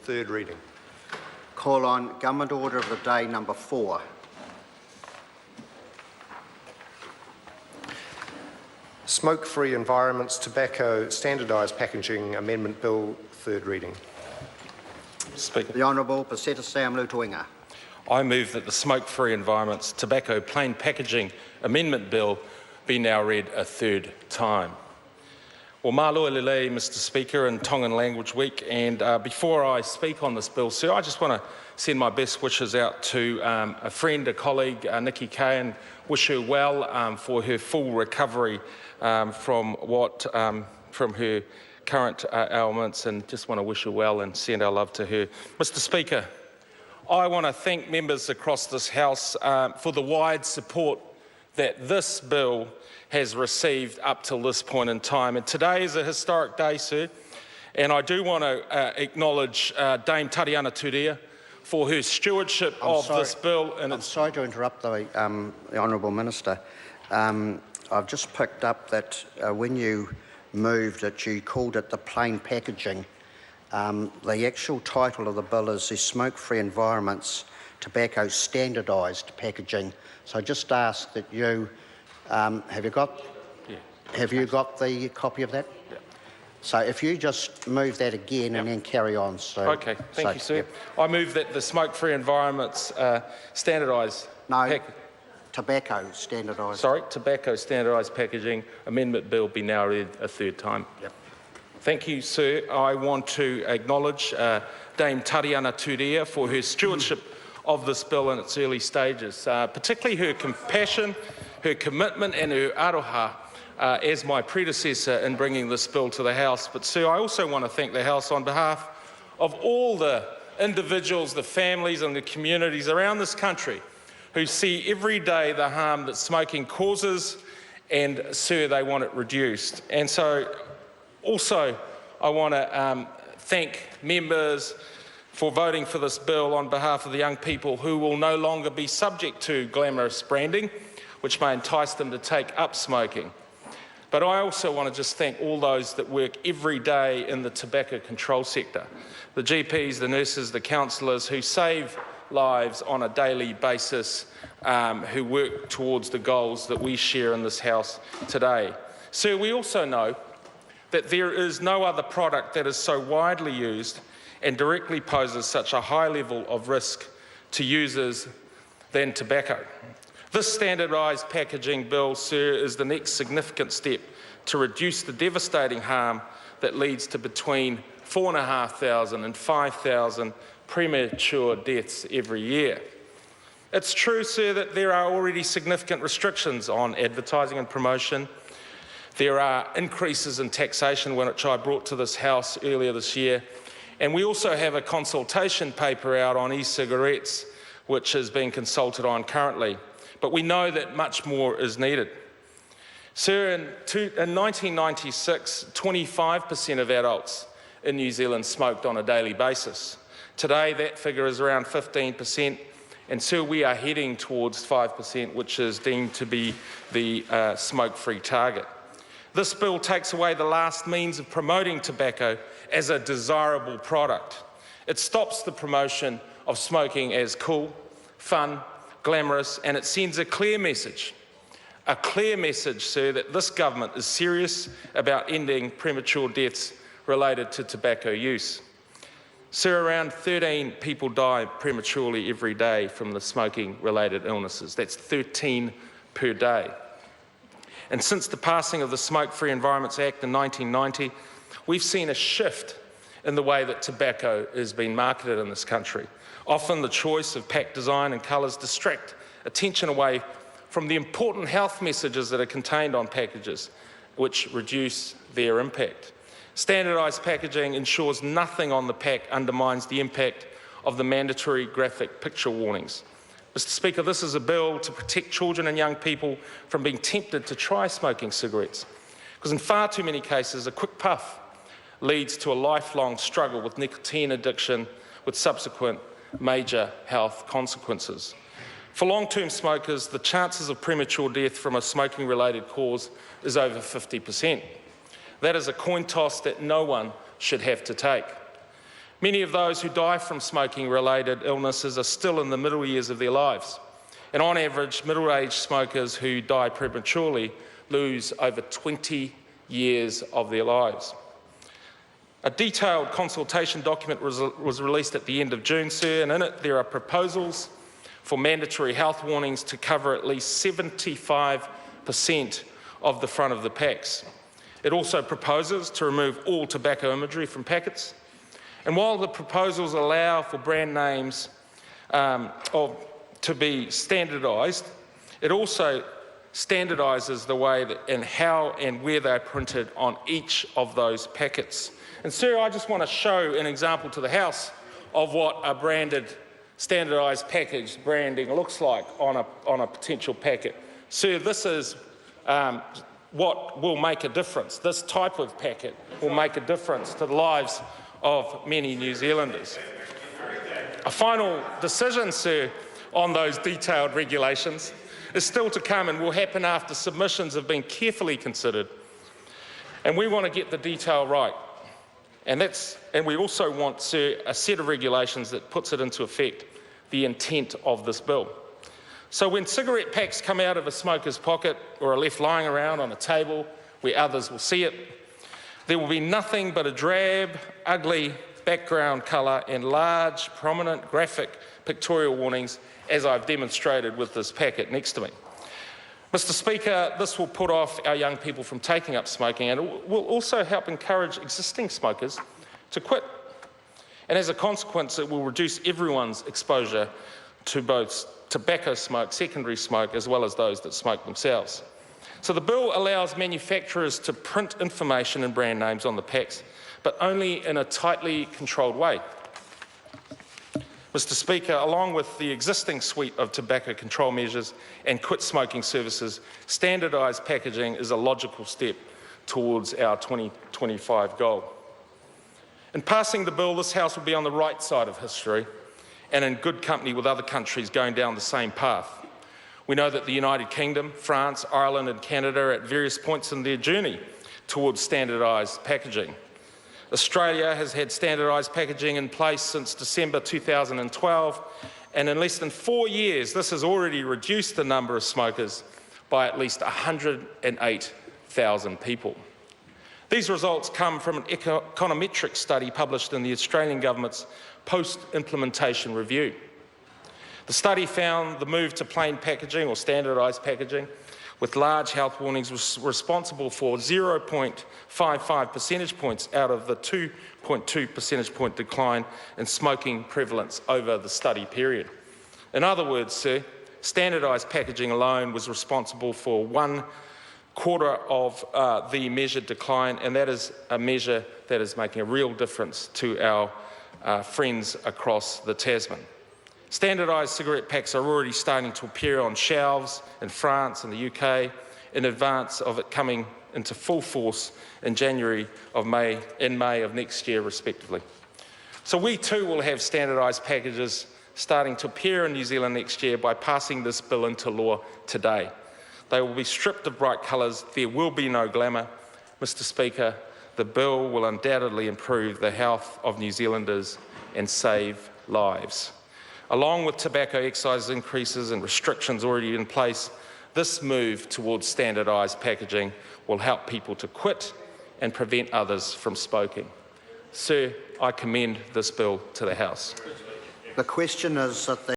third reading. Call on Government Order of the Day number 4. Smoke-free environments, tobacco, standardised packaging amendment bill, third reading. Speaker. The Honourable Paseta Sam Lotu-Iiga. I move that the smoke-free environments, tobacco, plain packaging amendment bill be now read a third time. Well, māloa lelei, Mr Speaker, in Tongan Language Week, and before I speak on this bill, sir, I just want to send my best wishes out to a friend, a colleague, Nikki Kay, and wish her well for her full recovery from her current ailments, and just want to wish her well and send our love to her. Mr Speaker, I want to thank members across this House for the wide support that this bill has received up till this point in time. And today is a historic day, sir, and I do want to acknowledge Dame Tariana Turia for her stewardship of this bill. And I'm sorry to interrupt the Honourable Minister. I've just picked up that when you moved it, you called it the plain packaging. The actual title of the bill is the Smoke-Free Environments, Tobacco Standardised Packaging. So I just ask that you, have you got the copy of that? Yeah. So if you just move that again and then carry on. So, okay, thank you, sir. I move that the Smoke-Free Environments Standardised... No, tobacco standardised. Sorry, Tobacco Standardised Packaging Amendment Bill be now read a third time. Yep. Thank you, sir. I want to acknowledge Dame Tariana Turia for her stewardship of this bill in its early stages, particularly her compassion, her commitment and her aroha as my predecessor in bringing this bill to the House. But, sir, I also want to thank the House on behalf of all the individuals, the families and the communities around this country who see every day the harm that smoking causes, and, sir, they want it reduced. And so also I want to thank members for voting for this bill on behalf of the young people who will no longer be subject to glamorous branding, which may entice them to take up smoking. But I also want to just thank all those that work every day in the tobacco control sector, the GPs, the nurses, the counsellors who save lives on a daily basis, who work towards the goals that we share in this House today. Sir, we also know that there is no other product that is so widely used and directly poses such a high level of risk to users than tobacco. This standardised packaging bill, sir, is the next significant step to reduce the devastating harm that leads to between 4,500 and 5,000 premature deaths every year. It's true, sir, that there are already significant restrictions on advertising and promotion. There are increases in taxation, which I brought to this House earlier this year. And we also have a consultation paper out on e-cigarettes, which is being consulted on currently. But we know that much more is needed. Sir, in 1996, 25% of adults in New Zealand smoked on a daily basis. Today, that figure is around 15%. And sir, we are heading towards 5%, which is deemed to be the smoke-free target. This bill takes away the last means of promoting tobacco as a desirable product. It stops the promotion of smoking as cool, fun, glamorous, and it sends a clear message, sir, that this government is serious about ending premature deaths related to tobacco use. Sir, around 13 people die prematurely every day from the smoking-related illnesses. That's 13 per day. And since the passing of the Smoke-Free Environments Act in 1990, we've seen a shift in the way that tobacco is being marketed in this country. Often the choice of pack design and colours distract attention away from the important health messages that are contained on packages, which reduce their impact. Standardised packaging ensures nothing on the pack undermines the impact of the mandatory graphic picture warnings. Mr Speaker, this is a bill to protect children and young people from being tempted to try smoking cigarettes, because in far too many cases, a quick puff leads to a lifelong struggle with nicotine addiction with subsequent major health consequences. For long-term smokers, the chances of premature death from a smoking-related cause is over 50%. That is a coin toss that no one should have to take. Many of those who die from smoking-related illnesses are still in the middle years of their lives. And on average, middle-aged smokers who die prematurely lose over 20 years of their lives. A detailed consultation document was released at the end of June, sir, and in it there are proposals for mandatory health warnings to cover at least 75% of the front of the packs. It also proposes to remove all tobacco imagery from packets. And while the proposals allow for brand names to be standardised, it also standardises the way that and how and where they're printed on each of those packets. And sir, I just want to show an example to the House of what a branded, standardised package branding looks like on a potential packet. Sir, this is what will make a difference. This type of packet will make a difference to the lives of many New Zealanders. A final decision, sir, on those detailed regulations is still to come and will happen after submissions have been carefully considered. And we want to get the detail right. And we also want, sir, a set of regulations that puts it into effect, the intent of this bill. So when cigarette packs come out of a smoker's pocket or are left lying around on a table where others will see it, there will be nothing but a drab, ugly background colour and large, prominent graphic pictorial warnings, as I've demonstrated with this packet next to me. Mr. Speaker, this will put off our young people from taking up smoking, and it will also help encourage existing smokers to quit. And as a consequence, it will reduce everyone's exposure to both tobacco smoke, secondary smoke, as well as those that smoke themselves. So the bill allows manufacturers to print information and brand names on the packs, but only in a tightly controlled way. Mr. Speaker, along with the existing suite of tobacco control measures and quit smoking services, standardised packaging is a logical step towards our 2025 goal. In passing the bill, this House will be on the right side of history and in good company with other countries going down the same path. We know that the United Kingdom, France, Ireland and Canada are at various points in their journey towards standardised packaging. Australia has had standardised packaging in place since December 2012, and in less than 4 years, this has already reduced the number of smokers by at least 108,000 people. These results come from an econometric study published in the Australian Government's post-implementation review. The study found the move to plain packaging or standardised packaging with large health warnings was responsible for 0.55 percentage points out of the 2.2 percentage point decline in smoking prevalence over the study period. In other words, sir, standardised packaging alone was responsible for 1/4 of the measured decline, and that is a measure that is making a real difference to our friends across the Tasman. Standardised cigarette packs are already starting to appear on shelves in France and the UK in advance of it coming into full force in May of next year, respectively. So we too will have standardised packages starting to appear in New Zealand next year by passing this bill into law today. They will be stripped of bright colours. There will be no glamour. Mr. Speaker, the bill will undoubtedly improve the health of New Zealanders and save lives. Along with tobacco excise increases and restrictions already in place, this move towards standardised packaging will help people to quit and prevent others from smoking. Sir, I commend this bill to the House. The question is that